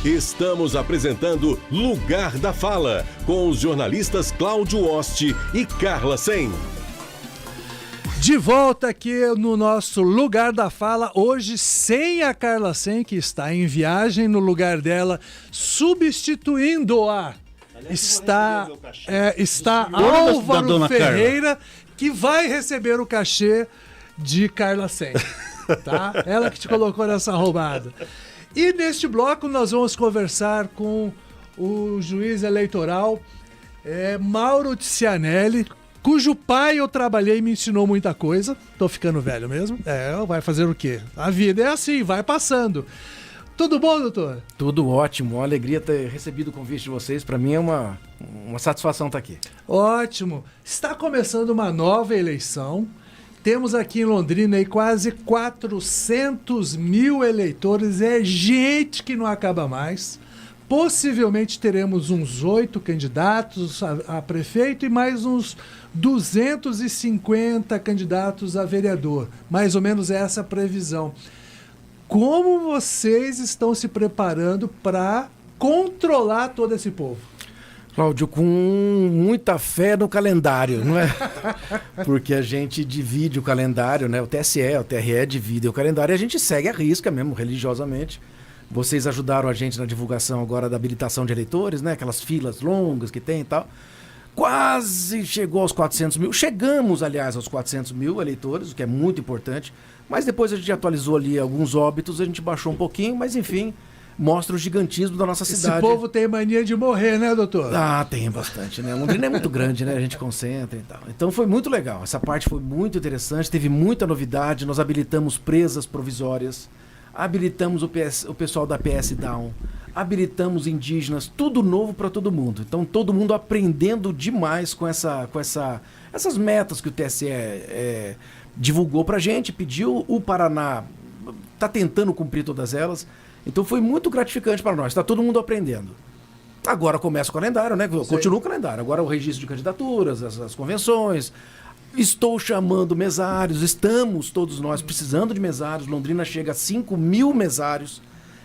Estamos apresentando Lugar da Fala, com os jornalistas Cláudio Oste e Carla Sen. De volta aqui no nosso Lugar da Fala, hoje sem a Carla Sen, que está em viagem, no lugar dela, substituindo-a. Está Álvaro Ferreira, que vai receber o cachê de Carla Sen. Tá? Ela que te colocou nessa roubada. E neste bloco nós vamos conversar com o juiz eleitoral Mauro Ticianelli, cujo pai eu trabalhei e me ensinou muita coisa. Tô ficando velho mesmo. Vai fazer o quê? A vida é assim, vai passando. Tudo bom, doutor? Tudo ótimo, uma alegria ter recebido o convite de vocês. Para mim é uma satisfação estar aqui. Ótimo. Está começando uma nova eleição. Temos aqui em Londrina aí quase 400 mil eleitores. É gente que não acaba mais. Possivelmente teremos uns 8 candidatos a prefeito e mais uns 250 candidatos a vereador. Mais ou menos essa a previsão. Como vocês estão se preparando para controlar todo esse povo? Cláudio, com muita fé no calendário, não é? Porque a gente divide o calendário, né? O TSE, o TRE dividem o calendário e a gente segue a risca mesmo, religiosamente. Vocês ajudaram a gente na divulgação agora da habilitação de eleitores, né? Aquelas filas longas que tem e tal. Quase chegou aos 400 mil. Chegamos, aliás, aos 400 mil eleitores, o que é muito importante. Mas depois a gente atualizou ali alguns óbitos, a gente baixou um pouquinho, mas enfim, mostra o gigantismo da nossa cidade. Esse povo tem mania de morrer, né, doutor? Ah, tem bastante, né? Londrina é muito grande, né? A gente concentra e tal. Então foi muito legal. Essa parte foi muito interessante, teve muita novidade. Nós habilitamos presas provisórias, habilitamos o pessoal da PS Down, habilitamos indígenas, tudo novo para todo mundo. Então todo mundo aprendendo demais com essas metas que o TSE divulgou pra gente, pediu. O Paraná tá tentando cumprir todas elas. Então foi muito gratificante para nós. Tá todo mundo aprendendo. Agora começa o calendário, né? Continua o calendário. Agora o registro de candidaturas, as convenções. Estou chamando mesários. Estamos todos nós precisando de mesários. Londrina chega a 5 mil mesários.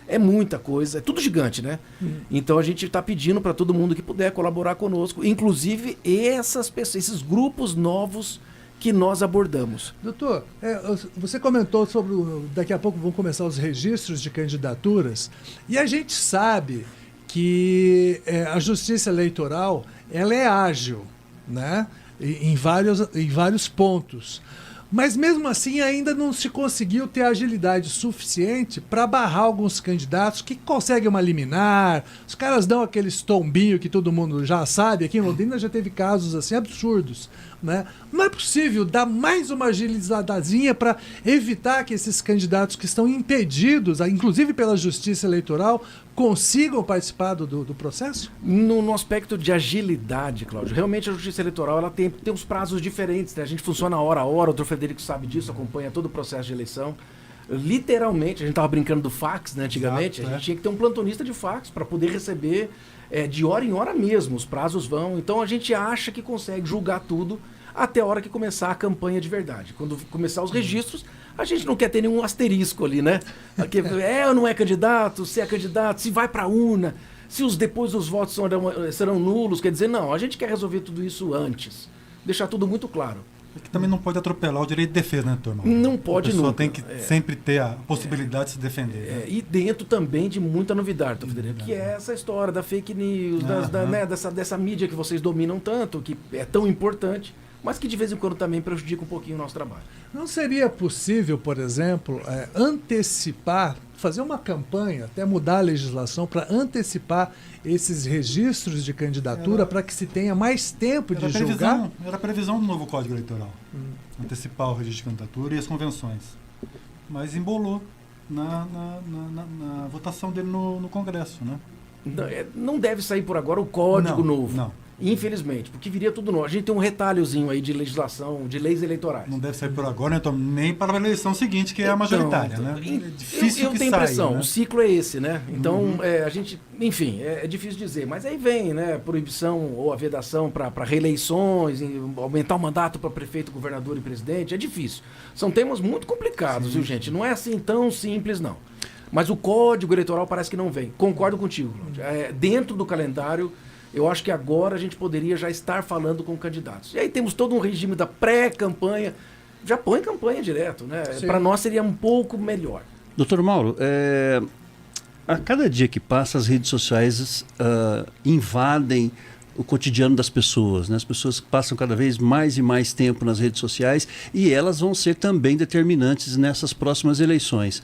É muita coisa. É tudo gigante, né? Então a gente está pedindo para todo mundo que puder colaborar conosco. Inclusive esses grupos novos que nós abordamos. Doutor, você comentou sobre daqui a pouco vão começar os registros de candidaturas e a gente sabe que a Justiça Eleitoral ela é ágil, né? Em vários pontos. Mas mesmo assim ainda não se conseguiu ter agilidade suficiente para barrar alguns candidatos que conseguem uma liminar. Os caras dão aquele tombinho que todo mundo já sabe. Aqui em Londrina já teve casos assim absurdos, né? Não é possível dar mais uma agilizadazinha para evitar que esses candidatos que estão impedidos, inclusive pela Justiça Eleitoral, consigam participar do processo? No aspecto de agilidade, Cláudio, realmente a Justiça Eleitoral ela tem uns prazos diferentes, né? A gente funciona hora a hora, o doutor Frederico sabe disso, acompanha todo o processo de eleição. Literalmente, a gente estava brincando do fax, né? Antigamente, a gente tinha que ter um plantonista de fax para poder receber de hora em hora mesmo, os prazos vão. Então a gente acha que consegue julgar tudo até a hora que começar a campanha de verdade. Quando começar os registros, a gente não quer ter nenhum asterisco ali, né? Porque ou não é candidato, se é candidato, se vai para a urna, se depois os votos serão nulos. Quer dizer, não, a gente quer resolver tudo isso antes. Deixar tudo muito claro. É que também não pode atropelar o direito de defesa, né, turma? Não pode nunca. A pessoa tem que sempre ter a possibilidade de se defender. Né? E dentro também de muita novidade, Federico, que é essa história da fake news, né, dessa mídia que vocês dominam tanto, que é tão importante, mas que de vez em quando também prejudica um pouquinho o nosso trabalho. Não seria possível, por exemplo, antecipar, fazer uma campanha, até mudar a legislação para antecipar esses registros de candidatura para que se tenha mais tempo de julgar? Era a previsão do novo Código Eleitoral. Antecipar o registro de candidatura e as convenções. Mas embolou na votação dele no Congresso, né? Não deve sair por agora o Código novo. Não. Infelizmente, porque viria tudo novo. A gente tem um retalhozinho aí de legislação, de leis eleitorais. Não deve sair por agora, né, Tom? Nem para a eleição seguinte, que é a majoritária, né? É difícil eu tenho impressão, né? O ciclo é esse, né? Então, a gente, enfim, é difícil dizer. Mas aí vem, né, proibição ou a vedação para reeleições, aumentar o mandato para prefeito, governador e presidente. É difícil. São temas muito complicados, viu, gente? Não é assim tão simples, não. Mas o Código Eleitoral parece que não vem. Concordo contigo, Cláudio. Dentro do calendário, eu acho que agora a gente poderia já estar falando com candidatos. E aí temos todo um regime da pré-campanha. Já põe campanha direto, né? Para nós seria um pouco melhor. Doutor Mauro, a cada dia que passa, as redes sociais invadem o cotidiano das pessoas, né? As pessoas passam cada vez mais e mais tempo nas redes sociais e elas vão ser também determinantes nessas próximas eleições.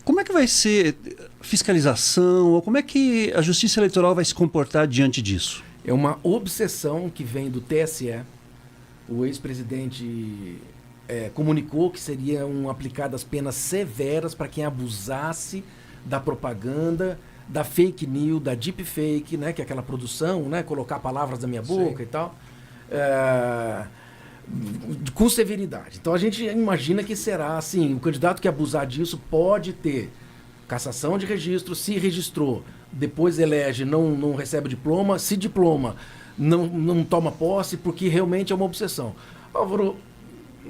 Como é que vai ser fiscalização, ou como é que a Justiça Eleitoral vai se comportar diante disso? É uma obsessão que vem do TSE. O ex-presidente comunicou que seriam aplicadas penas severas para quem abusasse da propaganda, da fake news, da deepfake, né, que é aquela produção, né, colocar palavras na minha boca e tal, com severidade. Então a gente imagina que será assim, o candidato que abusar disso pode ter cassação de registro, se registrou, depois elege, não recebe diploma, se diploma, não toma posse, porque realmente é uma obsessão. Álvaro,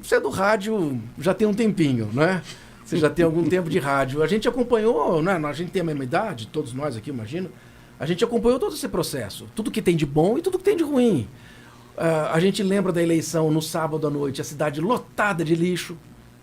você é do rádio já tem um tempinho, né? Você já tem algum tempo de rádio. A gente acompanhou, né? A gente tem a mesma idade, todos nós aqui, imagino. A gente acompanhou todo esse processo. Tudo que tem de bom e tudo que tem de ruim. A gente lembra da eleição no sábado à noite, a cidade lotada de lixo.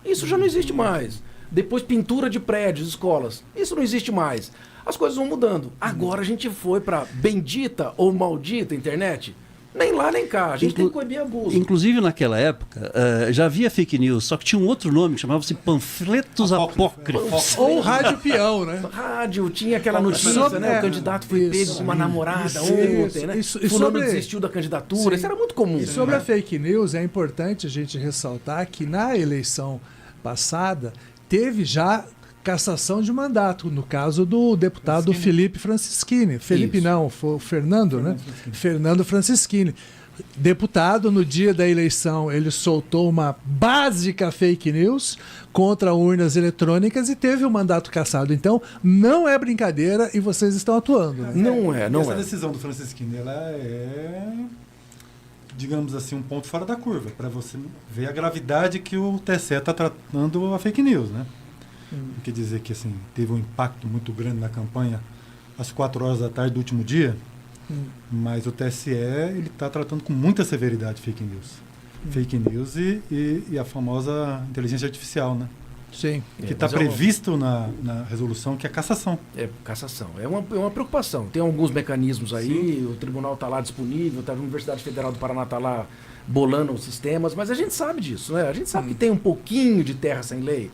Isso já não existe mais. Depois pintura de prédios, escolas. Isso não existe mais. As coisas vão mudando. Agora a gente foi para bendita ou maldita internet. Nem lá, nem cá. A gente tem que coibir abuso. Inclusive, naquela época, já havia fake news, só que tinha um outro nome, chamava-se panfletos apócrifos. Ou rádio peão, né? Rádio, tinha aquela notícia, né? O candidato foi pego com uma namorada ontem, né? Fulano desistiu da candidatura. Isso era muito comum. E sobre a fake news, é importante a gente ressaltar que na eleição passada teve já cassação de mandato, no caso do deputado Felipe Francischini. Felipe não, foi o Fernando, né? Fernando Francischini. Deputado, no dia da eleição, ele soltou uma básica fake news contra urnas eletrônicas e teve o mandato cassado. Então, não é brincadeira e vocês estão atuando. Né? Não é. Essa decisão do Francischini, ela é, digamos assim, um ponto fora da curva, para você ver a gravidade que o TSE está tratando a fake news, né? Quer dizer que assim, teve um impacto muito grande na campanha às 4 horas da tarde do último dia, mas o TSE está tratando com muita severidade fake news. Fake news e a famosa inteligência artificial, né? Sim. Que está previsto na resolução, que é cassação. É cassação. É uma preocupação. Tem alguns mecanismos aí, o tribunal está lá disponível, a Universidade Federal do Paraná está lá bolando os sistemas, mas a gente sabe disso, né? A gente sabe que tem um pouquinho de terra sem lei.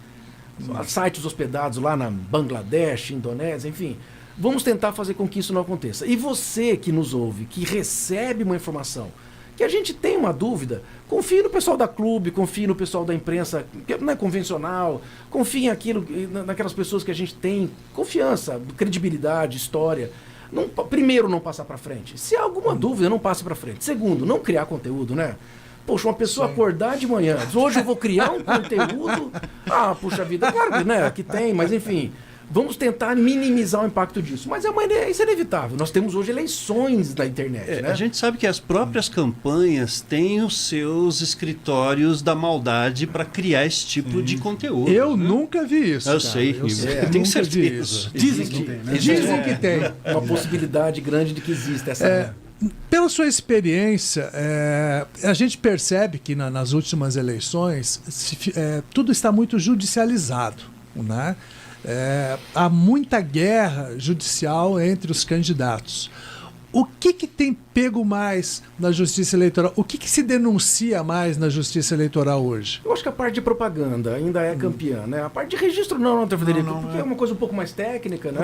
Sites hospedados lá na Bangladesh, Indonésia, enfim. Vamos tentar fazer com que isso não aconteça. E você que nos ouve, que recebe uma informação, que a gente tem uma dúvida, confie no pessoal da clube, confie no pessoal da imprensa, que não é convencional, confie naquelas pessoas que a gente tem confiança, credibilidade, história. Primeiro, não passar para frente. Se há alguma dúvida, não passe para frente. Segundo, não criar conteúdo, né? Poxa, uma pessoa acordar de manhã, diz, hoje eu vou criar um conteúdo. Ah, puxa vida, claro, né, que tem, mas enfim, vamos tentar minimizar o impacto disso. Mas isso é inevitável. Nós temos hoje eleições na internet, né? A gente sabe que as próprias campanhas têm os seus escritórios da maldade para criar esse tipo de conteúdo. Eu nunca vi isso. Eu sei, eu tenho certeza. Dizem que tem, né? Dizem que tem. Uma possibilidade grande de que exista essa... Pela sua experiência, a gente percebe que nas últimas eleições tudo está muito judicializado, né? Há muita guerra judicial entre os candidatos. O que tem pego mais na justiça eleitoral? O que se denuncia mais na justiça eleitoral hoje? Eu acho que a parte de propaganda ainda é campeã, né? A parte de registro não, Federico, porque é uma coisa um pouco mais técnica, né?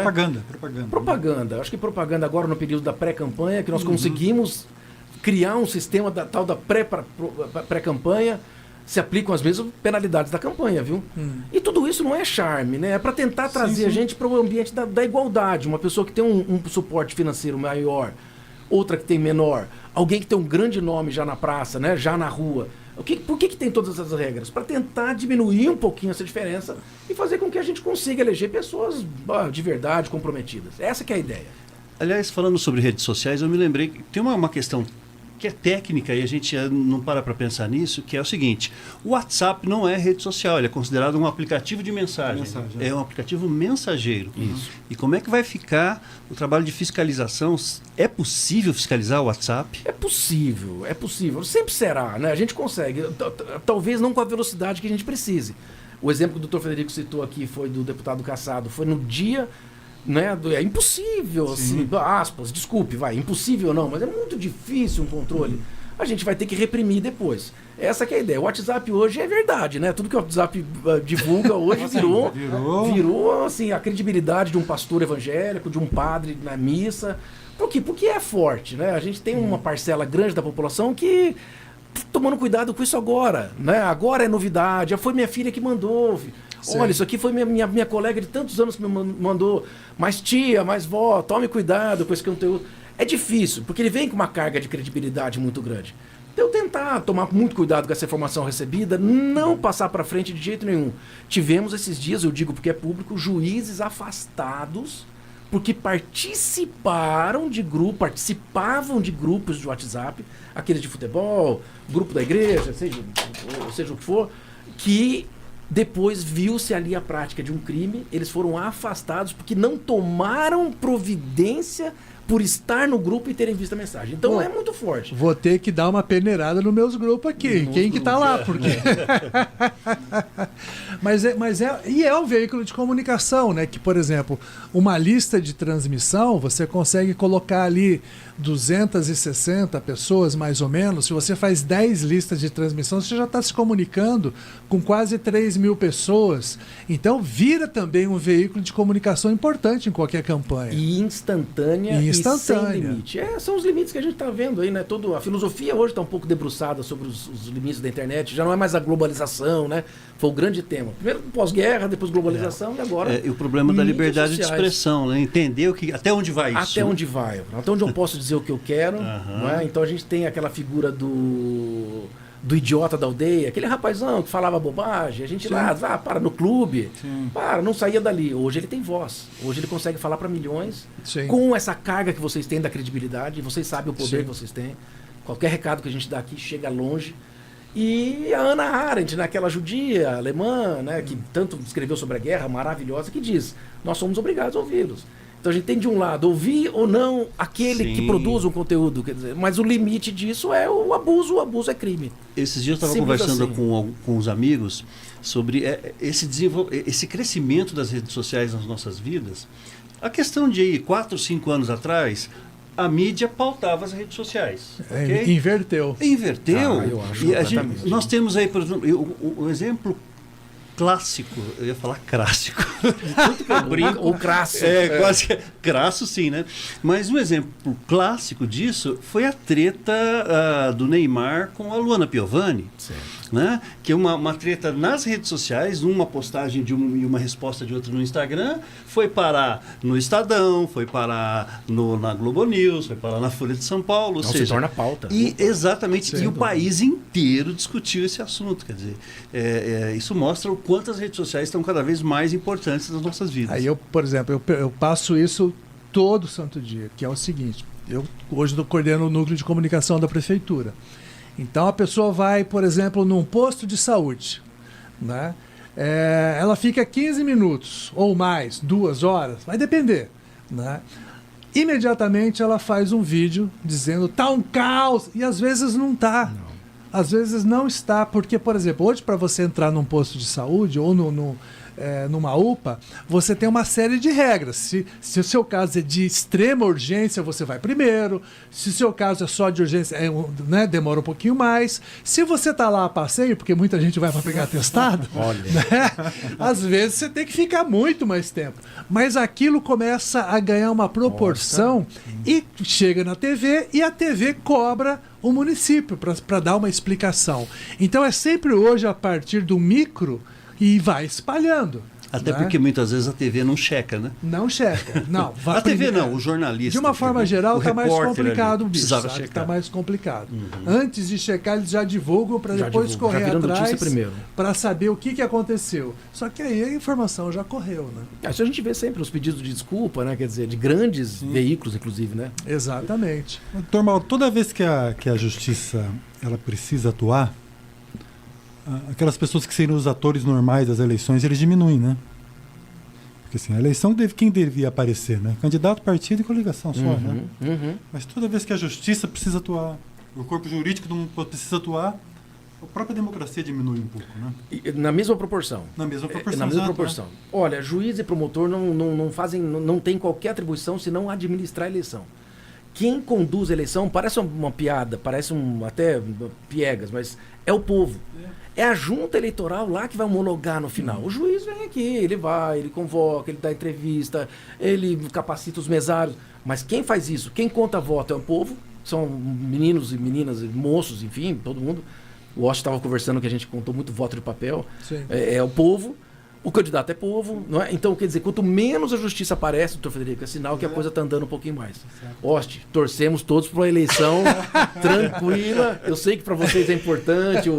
Propaganda. Acho que propaganda agora no período da pré-campanha, que nós conseguimos criar um sistema tal da pré-campanha, se aplicam as mesmas penalidades da campanha, viu? E tudo isso não é charme, né? É para tentar trazer a gente para o ambiente da igualdade. Uma pessoa que tem um suporte financeiro maior, outra que tem menor, alguém que tem um grande nome já na praça, né? Já na rua. Por que tem todas essas regras? Para tentar diminuir um pouquinho essa diferença e fazer com que a gente consiga eleger pessoas de verdade comprometidas. Essa que é a ideia. Aliás, falando sobre redes sociais, eu me lembrei que tem uma questão que é técnica e a gente não para pensar nisso, que é o seguinte: o WhatsApp não é rede social, ele é considerado um aplicativo de mensagem. É um aplicativo mensageiro. Isso. E como é que vai ficar o trabalho de fiscalização? É possível fiscalizar o WhatsApp? É possível. Sempre será, né? A gente consegue, talvez não com a velocidade que a gente precise. O exemplo que o doutor Federico citou aqui foi do deputado Cassado, foi no dia... Né? É impossível, assim, aspas, desculpe, impossível não, mas é muito difícil um controle. a gente vai ter que reprimir depois. Essa que é a ideia. O WhatsApp hoje é verdade, né? Tudo que o WhatsApp divulga hoje virou assim, a credibilidade de um pastor evangélico, de um padre na missa. Por quê? Porque é forte, né? A gente tem uma parcela grande da população que tá tomando cuidado com isso agora, né? Agora é novidade. Já foi minha filha que mandou. Olha, isso aqui foi minha colega de tantos anos que me mandou. Mas tia, mais vó, tome cuidado com esse conteúdo. É difícil, porque ele vem com uma carga de credibilidade muito grande. Então tentar tomar muito cuidado com essa informação recebida, não passar para frente de jeito nenhum. Tivemos esses dias, eu digo porque é público, juízes afastados porque participavam de grupos de WhatsApp, aqueles de futebol, grupo da igreja, seja o que for, que depois viu-se ali a prática de um crime, eles foram afastados porque não tomaram providência por estar no grupo e terem visto a mensagem. Então é muito forte. Vou ter que dar uma peneirada nos meus grupos aqui. Quem que tá lá? Porque... E é um veículo de comunicação, né? Que, por exemplo, uma lista de transmissão, você consegue colocar ali 260 pessoas, mais ou menos. Se você faz 10 listas de transmissão, você já está se comunicando com quase 3 mil pessoas. Então, vira também um veículo de comunicação importante em qualquer campanha. E instantânea. E sem limite. São os limites que a gente está vendo aí, né? A filosofia hoje está um pouco debruçada sobre os limites da internet. Já não é mais a globalização, né? Foi o grande tema. Primeiro pós-guerra, depois globalização e agora... E o problema da liberdade de expressão, né? Entender até onde vai isso. Até onde vai. Até onde eu posso dizer o que eu quero. Não é? Então a gente tem aquela figura do idiota da aldeia, aquele rapazão que falava bobagem, a gente lá, para no clube, não saía dali. Hoje ele tem voz, hoje ele consegue falar para milhões, com essa carga que vocês têm da credibilidade, vocês sabem o poder que vocês têm, qualquer recado que a gente dá aqui chega longe. E a Hannah Arendt, né, aquela judia alemã, né, que tanto escreveu sobre a guerra, maravilhosa, que diz, nós somos obrigados a ouvi-los. Então a gente tem de um lado ouvir ou não aquele que produz um conteúdo, quer dizer, mas o limite disso é o abuso é crime. Esses dias eu estava conversando com os amigos sobre esse crescimento das redes sociais nas nossas vidas. A questão de 4, 5 anos atrás, a mídia pautava as redes sociais. Okay? Inverteu. Eu acho nós temos aí, por exemplo, o exemplo clássico, eu ia falar clássico. Ou crasso. Quase crasso, sim, né? Mas um exemplo clássico disso foi a treta do Neymar com a Luana Piovani. Né? Que é uma treta nas redes sociais, uma postagem e uma resposta de outra no Instagram, foi parar no Estadão, foi parar na Globo News, foi parar na Folha de São Paulo. Ou seja, se torna pauta. Exatamente. E o país inteiro discutiu esse assunto. Quer dizer, isso mostra o quanto as redes sociais estão cada vez mais importantes nas nossas vidas. Aí por exemplo, eu passo isso todo santo dia, que é o seguinte, eu hoje estou coordenando o núcleo de comunicação da prefeitura. Então a pessoa vai, por exemplo, num posto de saúde, né? Ela fica 15 minutos ou mais, 2 horas, vai depender, né? Imediatamente ela faz um vídeo dizendo tá um caos, e às vezes não tá. Às vezes não está, porque, por exemplo, hoje para você entrar num posto de saúde ou numa UPA, você tem uma série de regras. Se o seu caso é de extrema urgência, você vai primeiro. Se o seu caso é só de urgência, né, demora um pouquinho mais. Se você está lá a passeio, porque muita gente vai para pegar atestado, né, às vezes você tem que ficar muito mais tempo. Mas aquilo começa a ganhar uma proporção e chega na TV e a TV cobra o município para dar uma explicação. Então é sempre hoje a partir do micro e vai espalhando. Até né? Porque muitas vezes a TV não checa, né? Não checa. Não, a TV não, o jornalista. De uma forma geral está mais complicado o bicho. Está mais complicado. Antes de checar, eles já divulgam para depois correr atrás para saber o que aconteceu. Só que aí a informação já correu, né? Isso a gente vê sempre os pedidos de desculpa, né? Quer dizer, de grandes veículos, inclusive, né? Exatamente. Normal, toda vez que a justiça ela precisa atuar, aquelas pessoas que seriam os atores normais das eleições, eles diminuem, né? Porque assim, a eleição quem devia aparecer, né? Candidato, partido e coligação só, né? Mas toda vez que a justiça precisa atuar, o corpo jurídico precisa atuar, a própria democracia diminui um pouco, né? E, na mesma proporção. Na mesma proporção. Na mesma proporção. Olha, juiz e promotor não tem qualquer atribuição senão administrar a eleição. quem conduz a eleição, parece uma piada, parece até piegas, mas é o povo. É a junta eleitoral lá que vai homologar no final. O juiz vem aqui, ele vai, ele convoca, ele dá entrevista, ele capacita os mesários. Mas quem faz isso, quem conta voto é o povo, são meninos e meninas, moços, enfim, todo mundo. O Osh estava conversando que a gente contou muito voto de papel. É o povo. O candidato é povo, não é? Então, quer dizer, quanto menos a justiça aparece, doutor Frederico, é sinal que a coisa está andando um pouquinho mais. Oste, torcemos todos para uma eleição tranquila. Eu sei que para vocês é importante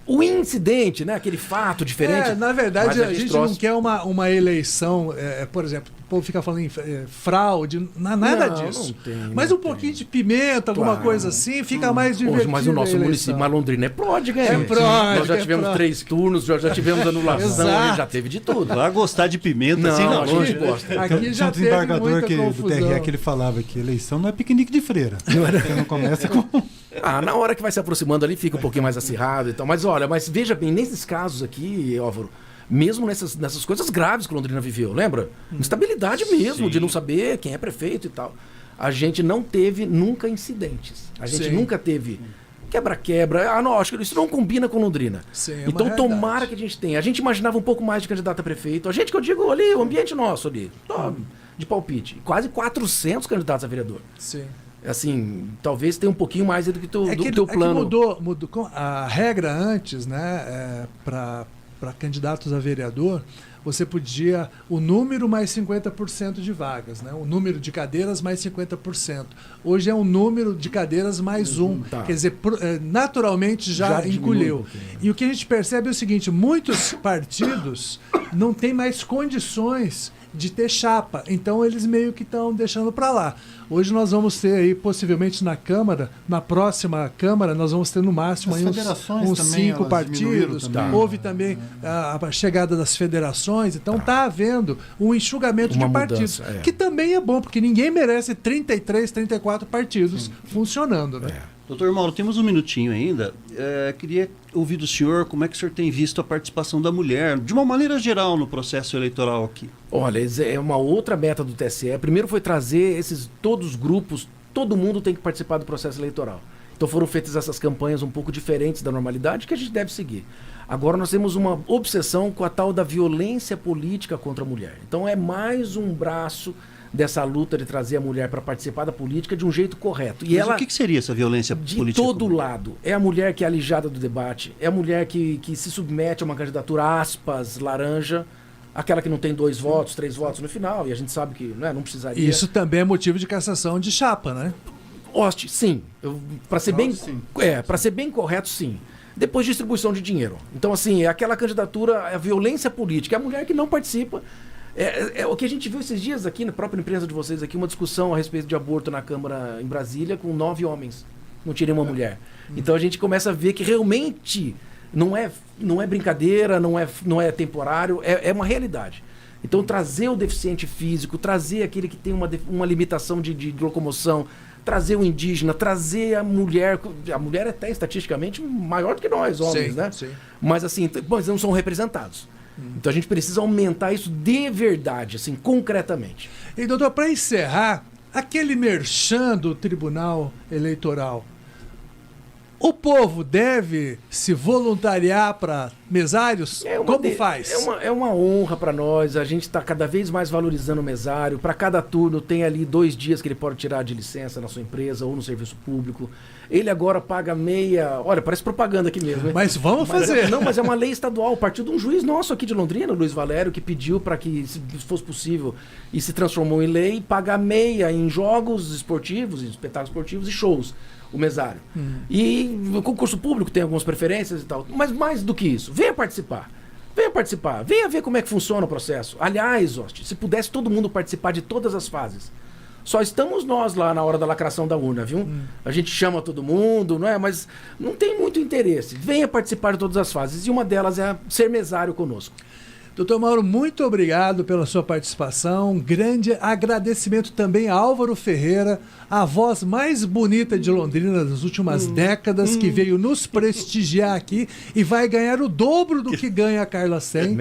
o incidente, né? Aquele fato diferente. Na verdade, a gente não quer uma eleição, por exemplo, o povo fica falando em fraude, nada disso. Mas um pouquinho de pimenta, alguma coisa assim, fica mais divertido. Mas o nosso município, Londrina, é pródiga, é pródiga. Nós já tivemos 3 turnos, já tivemos anulação, já teve de tudo. Vai gostar de pimenta, assim, não, a gente gosta. Aqui já teve muita confusão. Do TRE que ele falava que eleição não é piquenique de freira. Você não começa com... Na hora que vai se aproximando ali, fica um pouquinho mais acirrado e tal. Mas olha, veja bem, nesses casos aqui, Álvaro, mesmo nessas coisas graves que Londrina viveu, lembra? Instabilidade mesmo, de não saber quem é prefeito e tal. A gente não teve nunca incidentes. A gente nunca teve quebra-quebra. Não, acho que isso não combina com Londrina. Então tomara que a gente tenha. A gente imaginava um pouco mais de candidato a prefeito. A gente, que eu digo ali, o ambiente nosso ali, de palpite. Quase 400 candidatos a vereador. Sim. Assim, talvez tenha um pouquinho mais do que do teu plano. Mudou a regra antes, né? Para candidatos a vereador, você podia o número mais 50% de vagas, né? O número de cadeiras mais 50%. Hoje é um número de cadeiras mais 1. Quer dizer, naturalmente já encolheu. E o que a gente percebe é o seguinte, muitos partidos não têm mais condições de ter chapa, então eles meio que estão deixando para lá. Hoje nós vamos ter aí, possivelmente na Câmara, na próxima Câmara, nós vamos ter no máximo aí uns 5 partidos. Houve também a chegada das federações, então está havendo um enxugamento de partidos, que também é bom, porque ninguém merece 33, 34 partidos funcionando, né? Doutor Mauro, temos um minutinho ainda. Queria ouvir do senhor como é que o senhor tem visto a participação da mulher, de uma maneira geral, no processo eleitoral aqui. Olha, é uma outra meta do TSE. Primeiro foi trazer todos os grupos, todo mundo tem que participar do processo eleitoral. Então foram feitas essas campanhas um pouco diferentes da normalidade que a gente deve seguir. Agora nós temos uma obsessão com a tal da violência política contra a mulher. Então é mais um braço dessa luta de trazer a mulher para participar da política de um jeito correto. Mas o que seria essa violência política? De todo lado. É a mulher que é alijada do debate, é a mulher que se submete a uma candidatura, aspas, laranja, aquela que não tem 2 votos, 3 votos no final, e a gente sabe que não precisaria. Isso também é motivo de cassação de chapa, né? Oste, sim. Para ser bem correto, sim. Depois distribuição de dinheiro. Então, assim, é aquela candidatura, a violência política, é a mulher que não participa. É o que a gente viu esses dias aqui na própria empresa de vocês aqui, uma discussão a respeito de aborto na Câmara em Brasília com 9 homens. Não tinha nenhuma mulher. Então a gente começa a ver que realmente não é brincadeira, não é temporário, é uma realidade. Então trazer o deficiente físico, trazer aquele que tem uma limitação de locomoção, trazer o indígena, trazer a mulher é até estatisticamente maior do que nós, homens, né? Sim. Mas assim, eles não são representados. Então a gente precisa aumentar isso de verdade, assim, concretamente. E doutor, para encerrar, aquele merchan do Tribunal Eleitoral, o povo deve se voluntariar para mesários? Como faz? É uma honra para nós, a gente está cada vez mais valorizando o mesário. Para cada turno tem ali 2 dias que ele pode tirar de licença na sua empresa ou no serviço público. Ele agora paga meia... Olha, parece propaganda aqui mesmo. Hein? Mas vamos fazer. Mas é uma lei estadual, partiu de um juiz nosso aqui de Londrina, Luiz Valério, que pediu para que, se fosse possível, e se transformou em lei, pagar meia em jogos esportivos, em espetáculos esportivos e shows, o mesário. E o concurso público tem algumas preferências e tal. Mas mais do que isso, venha participar. Venha ver como é que funciona o processo. Aliás, Oste, se pudesse todo mundo participar de todas as fases. Só estamos nós lá na hora da lacração da urna, viu? A gente chama todo mundo, não é? Mas não tem muito interesse. Venha participar de todas as fases. E uma delas é ser mesário conosco. Doutor Mauro, muito obrigado pela sua participação. Um grande agradecimento também a Álvaro Ferreira, a voz mais bonita de Londrina das últimas décadas, que veio nos prestigiar aqui e vai ganhar o dobro do que ganha a Carla Sen.